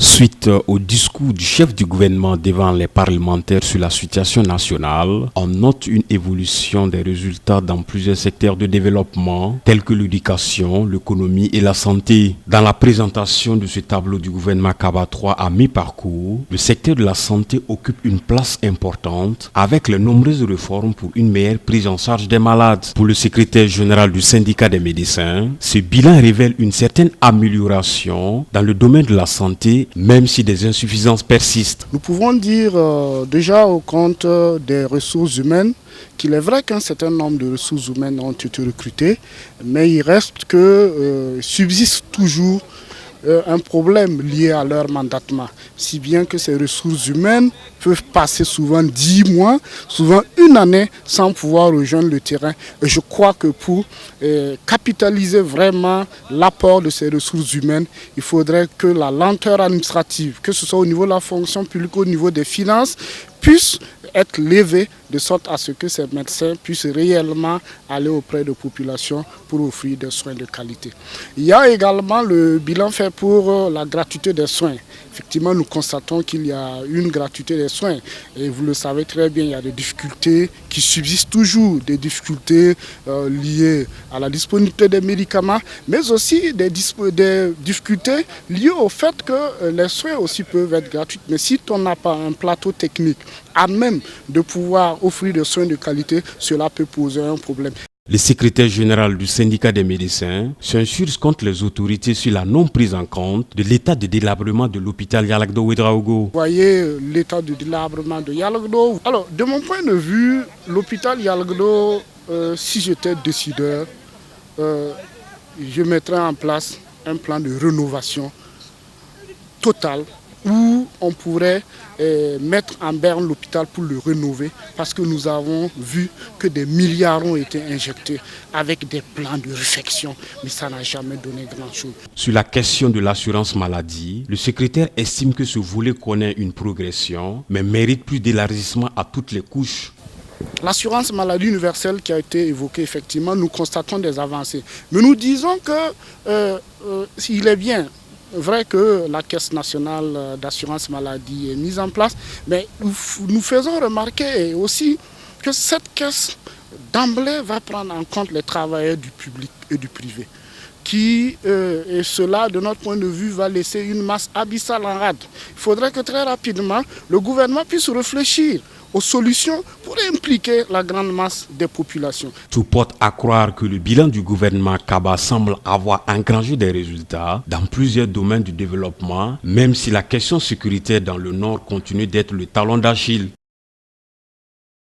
Suite au discours du chef du gouvernement devant les parlementaires sur la situation nationale, on note une évolution des résultats dans plusieurs secteurs de développement, tels que l'éducation, l'économie et la santé. Dans la présentation de ce tableau du gouvernement Kaba 3 à mi-parcours, le secteur de la santé occupe une place importante avec les nombreuses réformes pour une meilleure prise en charge des malades. Pour le secrétaire général du syndicat des médecins, ce bilan révèle une certaine amélioration dans le domaine de la santé, même si des insuffisances persistent. Nous pouvons dire déjà au compte des ressources humaines qu'il est vrai qu'un certain nombre de ressources humaines ont été recrutées, mais il reste que subsiste toujours un problème lié à leur mandatement, si bien que ces ressources humaines peuvent passer souvent 10 mois, souvent une année sans pouvoir rejoindre le terrain. Et je crois que pour capitaliser vraiment l'apport de ces ressources humaines, il faudrait que la lenteur administrative, que ce soit au niveau de la fonction publique, au niveau des finances, puisse être levée de sorte à ce que ces médecins puissent réellement aller auprès de populations pour offrir des soins de qualité. Il y a également le bilan fait pour la gratuité des soins. Effectivement, nous constatons qu'il y a une gratuité des soins et vous le savez très bien, il y a des difficultés qui subsistent toujours, des difficultés liées à la disponibilité des médicaments, mais aussi des difficultés liées au fait que les soins aussi peuvent être gratuits. Mais si on n'a pas un plateau technique à même de pouvoir offrir des soins de qualité, cela peut poser un problème. Le secrétaire général du syndicat des médecins s'insurge contre les autorités sur la non prise en compte de l'état de délabrement de l'hôpital Yalagdo-Ouedraogo. Vous voyez l'état de délabrement de Yalagdo. Alors, de mon point de vue, l'hôpital Yalagdo, si j'étais décideur, je mettrais en place un plan de rénovation totale où on pourrait mettre en berne l'hôpital pour le rénover parce que nous avons vu que des milliards ont été injectés avec des plans de réfection, mais ça n'a jamais donné grand-chose. Sur la question de l'assurance maladie, le secrétaire estime que ce volet connaît une progression, mais mérite plus d'élargissement à toutes les couches. L'assurance maladie universelle qui a été évoquée, effectivement, nous constatons des avancées. Mais nous disons que s'il est bien vrai que la Caisse nationale d'assurance maladie est mise en place, mais nous faisons remarquer aussi que cette caisse d'emblée va prendre en compte les travailleurs du public et du privé. Et cela, de notre point de vue, va laisser une masse abyssale en rade. Il faudrait que très rapidement, le gouvernement puisse réfléchir aux solutions pour impliquer la grande masse des populations. Tout porte à croire que le bilan du gouvernement Kaba semble avoir engrangé des résultats dans plusieurs domaines du développement, même si la question sécuritaire dans le Nord continue d'être le talon d'Achille.